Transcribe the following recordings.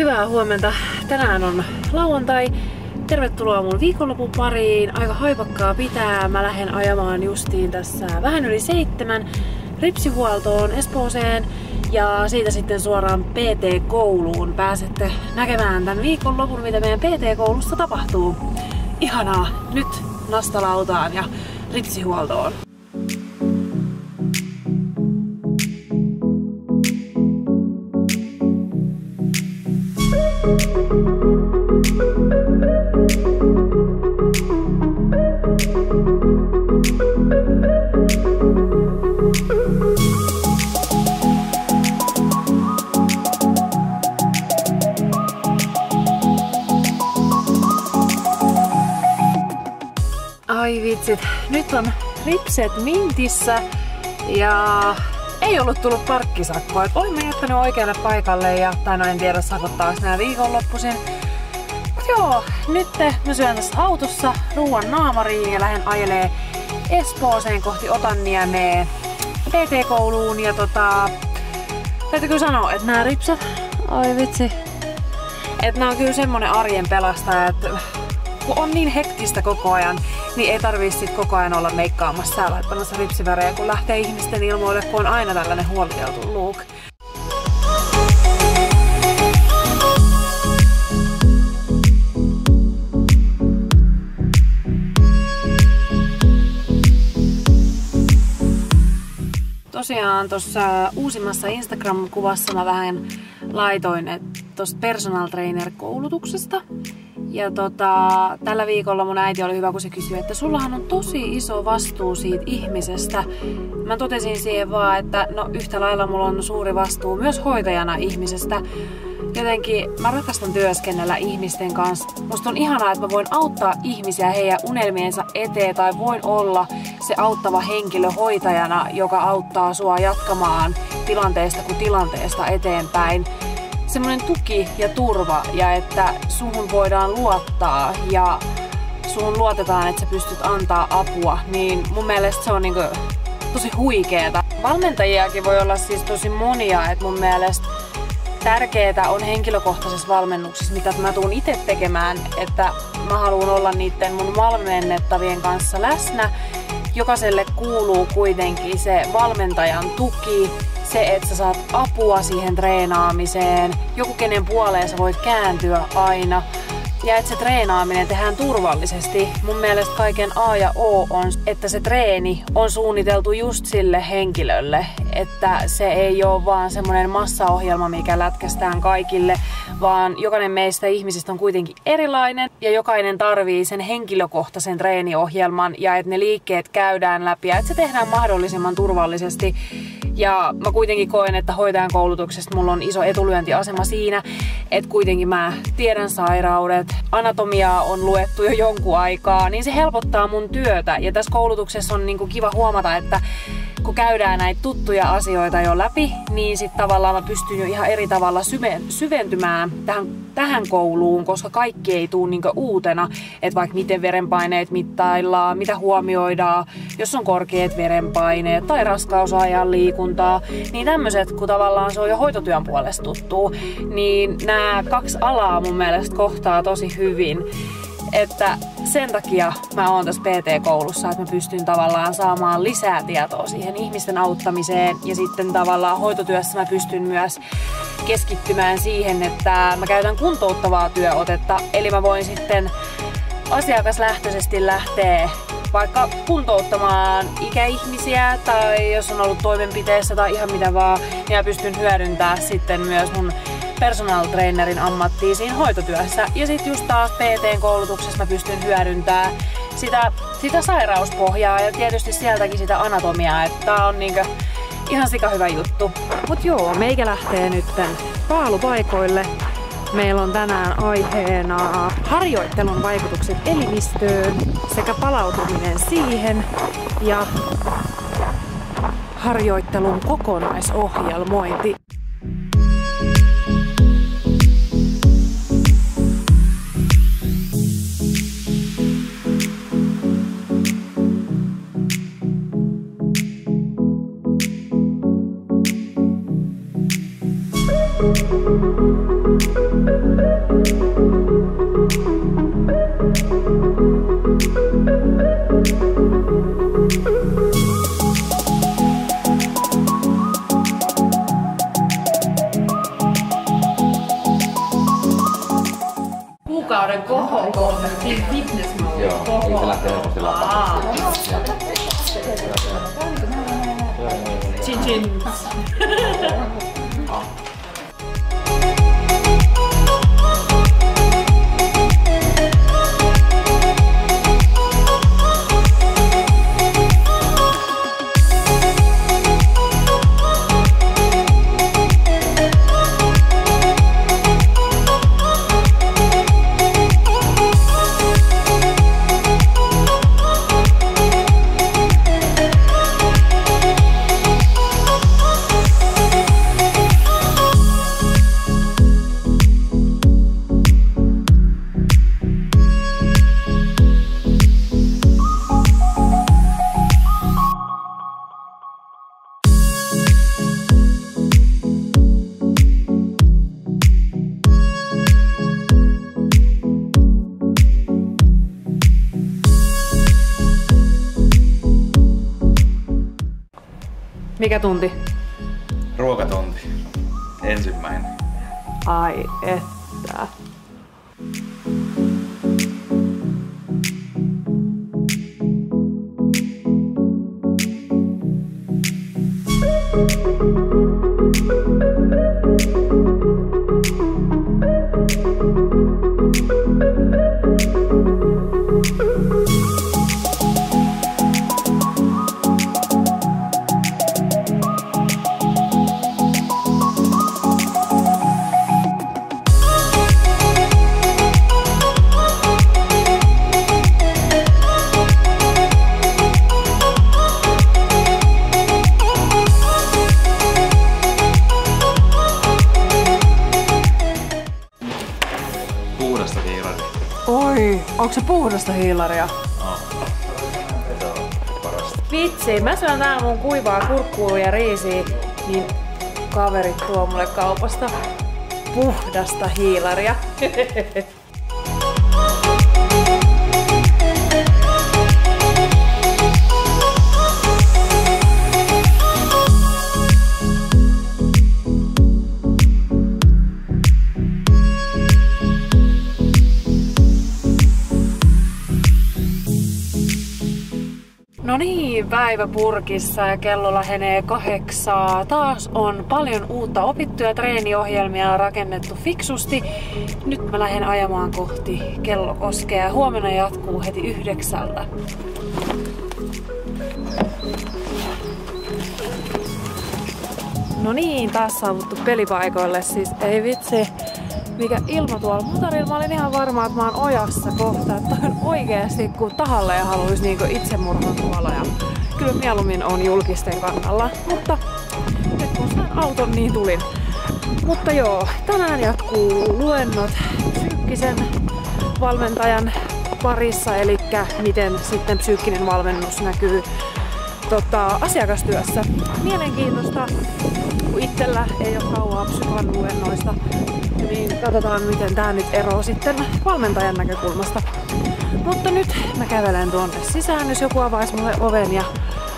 Hyvää huomenta. Tänään on lauantai. Tervetuloa mun viikonlopun pariin. Aika haipakkaa pitää. Mä lähden ajamaan justiin tässä vähän yli 7 ripsihuoltoon Espooseen. Ja siitä sitten suoraan PT-kouluun. Pääsette näkemään tän viikonlopun, mitä meidän PT-koulussa tapahtuu. Ihanaa! Nyt nastalautaan ja ripsihuoltoon. Ai vitsit, nyt on ripset mintissä ja ei ollut tullut parkkisakkoa. Olin mä jättänyt oikealle paikalle ja en tiedä sakottaako nää viikonloppuisin. Mut joo, nyt mä syön tässä autossa ruuan naamariin ja lähden ajelee Espooseen kohti Otaniemeen PT-kouluun ja täytyy kyllä sanoa, että nää ripset, ai vitsi, että nää on kyllä semmonen arjen pelastaja, että kun on niin hektistä koko ajan, niin ei tarvii sit koko ajan olla meikkaamassa ja laittamassa ripsivärejä, kun lähtee ihmisten ilmoille, kun on aina tällainen huoliteltu look. Tosiaan tuossa uusimmassa Instagram-kuvassa mä vähän laitoin tuosta personal trainer koulutuksesta. Ja tällä viikolla mun äiti oli hyvä, kun se kysyi, että sullahan on tosi iso vastuu siitä ihmisestä. Mä totesin siihen vaan, että no yhtä lailla mulla on suuri vastuu myös hoitajana ihmisestä. Jotenkin mä rakastan työskennellä ihmisten kanssa. Musta on ihanaa, että mä voin auttaa ihmisiä heidän unelmiensa eteen tai voin olla se auttava henkilö hoitajana, joka auttaa sua jatkamaan tilanteesta kuin tilanteesta eteenpäin. Semmoinen tuki ja turva ja että suhun voidaan luottaa ja suhun luotetaan, että sä pystyt antaa apua, niin mun mielestä se on niinku tosi huikeeta. Valmentajiakin voi olla siis tosi monia, että mun mielestä tärkeää on henkilökohtaisessa valmennuksessa, mitä mä tuun itse tekemään, että mä haluan olla niiden mun valmennettavien kanssa läsnä. Jokaiselle kuuluu kuitenkin se valmentajan tuki, se, että sä saat apua siihen treenaamiseen, joku kenen puoleen sä voit kääntyä aina ja että se treenaaminen tehdään turvallisesti. Mun mielestä kaiken A ja O on, että se treeni on suunniteltu just sille henkilölle, että se ei ole vaan semmoinen massaohjelma, mikä lätkästään kaikille, vaan jokainen meistä ihmisistä on kuitenkin erilainen ja jokainen tarvii sen henkilökohtaisen treeniohjelman ja että ne liikkeet käydään läpi ja että se tehdään mahdollisimman turvallisesti. Ja mä kuitenkin koen, että hoitajan koulutuksesta mulla on iso etulyöntiasema siinä, että kuitenkin mä tiedän sairaudet, anatomiaa on luettu jo jonkun aikaa, niin se helpottaa mun työtä. Ja tässä koulutuksessa on niinku kiva huomata, että kun käydään näitä tuttuja asioita jo läpi, niin sit tavallaan mä pystyn jo ihan eri tavalla syventymään tähän kouluun, koska kaikki ei tuu niinku uutena, että vaikka miten verenpaineet mittaillaan, mitä huomioidaan, jos on korkeat verenpaineet tai raskausajan liikuntaa, niin tämmöiset, kun tavallaan se on jo hoitotyön puolesta tuttuu, niin nämä 2 alaa mun mielestä kohtaa tosi hyvin. Että sen takia mä oon tässä PT-koulussa, että mä pystyn tavallaan saamaan lisää tietoa siihen ihmisten auttamiseen ja sitten tavallaan hoitotyössä mä pystyn myös keskittymään siihen, että mä käytän kuntouttavaa työotetta, eli mä voin sitten asiakaslähtöisesti lähteä vaikka kuntouttamaan ikäihmisiä tai jos on ollut toimenpiteessä tai ihan mitä vaan, niin mä pystyn hyödyntämään sitten myös mun personal trainerin ammattia siinä hoitotyössä. Ja sit just taas PT-koulutuksessa mä pystyn hyödyntämään sitä sairauspohjaa ja tietysti sieltäkin sitä anatomiaa, että tää on niinkö ihan sika hyvä juttu. Mut joo, meikä lähtee nytten paalupaikoille. Meillä on tänään aiheena harjoittelun vaikutukset elimistöön sekä palautuminen siihen ja harjoittelun kokonaisohjelmointi. Kuukauden kohokohde, fitnessmalli. Joo, niin se lähtee helposti lapaan. Chin chin. Mikä tunti? Ruokatunti. Ensimmäinen. Ai että. Puhdasta hiilaria. Oi, onko se puhdasta hiilaria? Se on parasta. Vitsi, mä syön täällä mun kuivaa kurkkua ja riisiä, niin kaverit tuo mulle kaupasta puhdasta hiilaria. No niin, päivä purkissa ja kello lähenee 8. Taas on paljon uutta opittuja treeniohjelmia rakennettu fiksusti. Nyt mä lähden ajamaan kohti Kellokoskea ja huomenna jatkuu heti 9. No niin, taas saavuttu pelipaikoille. Siis ei vitsi, mikä ilma tuolla motorilla. Mä olin ihan varma, että mä oon ojassa kohta. Että on oikeesti, kun tahalleen haluaisi niinku itsemurhan tuolla. Ja kyllä mieluummin on julkisten kannalla. Mutta nyt kun sain auton, niin tulin. Mutta joo, tänään jatkuu luennot psyykkisen valmentajan parissa. Eli miten sitten psyykkinen valmennus näkyy asiakastyössä. Mielenkiintoista, kun itsellä ei ole kauaa psykan luennoista, niin katsotaan miten tää nyt eroaa sitten valmentajan näkökulmasta. Mutta nyt mä kävelen tuonne sisään, jos joku avaisi mulle oven ja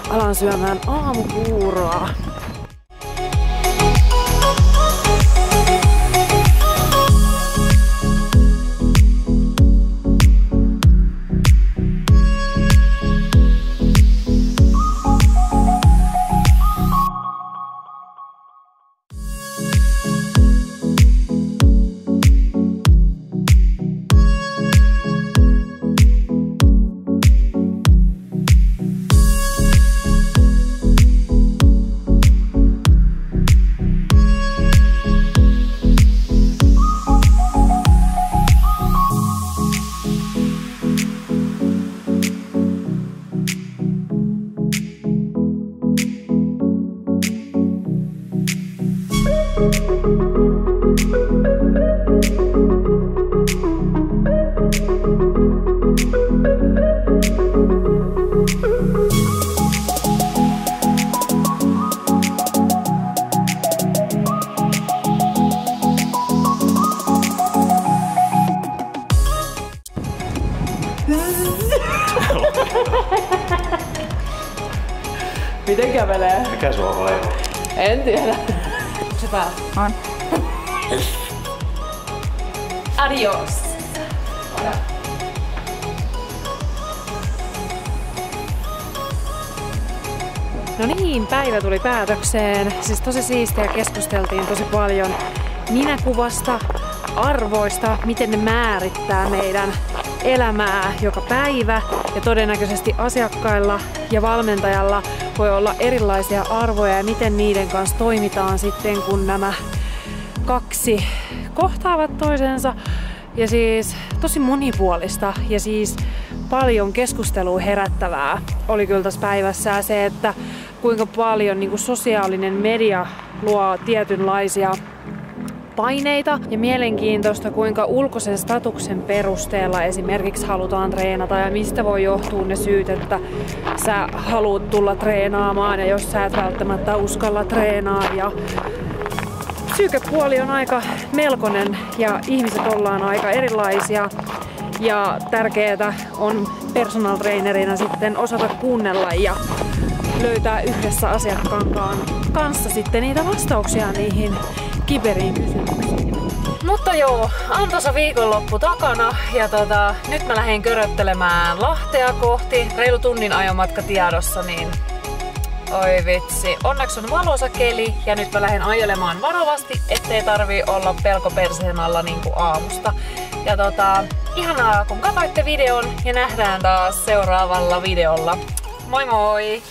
alan syömään aamupuuroa. Miten kävelee? Mikä sua on? En tiedä. Se pää. On. Adios. No niin, päivä tuli päätökseen. Siis tosi siistiä, keskusteltiin tosi paljon minäkuvasta, arvoista, miten ne määrittää meidän elämää joka päivä. Ja todennäköisesti asiakkailla ja valmentajalla voi olla erilaisia arvoja ja miten niiden kanssa toimitaan sitten, kun nämä kaksi kohtaavat toisensa. Ja siis tosi monipuolista ja siis paljon keskustelua herättävää oli kyllä tässä päivässä se, että kuinka paljon niin kuin sosiaalinen media luo tietynlaisia paineita ja mielenkiintoista, kuinka ulkoisen statuksen perusteella esimerkiksi halutaan treenata ja mistä voi johtua ne syyt, että sä haluat tulla treenaamaan ja jos sä et välttämättä uskalla treenaa. Ja psyykepuoli on aika melkoinen ja ihmiset ollaan aika erilaisia ja tärkeää on personal trainerina sitten osata kuunnella ja löytää yhdessä asiakkaan kanssa sitten niitä vastauksia niihin kiperiin kysymyksiin. Mutta joo, antoisa viikonloppu takana ja nyt mä lähden köröttelemään Lahtea kohti. Reilu tunnin ajomatka tiedossa, niin oi vitsi. Onneksi on valoisa keli ja nyt mä lähden ajelemaan varovasti, ettei tarvii olla pelko perseen alla niin kuin aamusta. Ja ihanaa kun katsoitte videon ja nähdään taas seuraavalla videolla. Moi moi!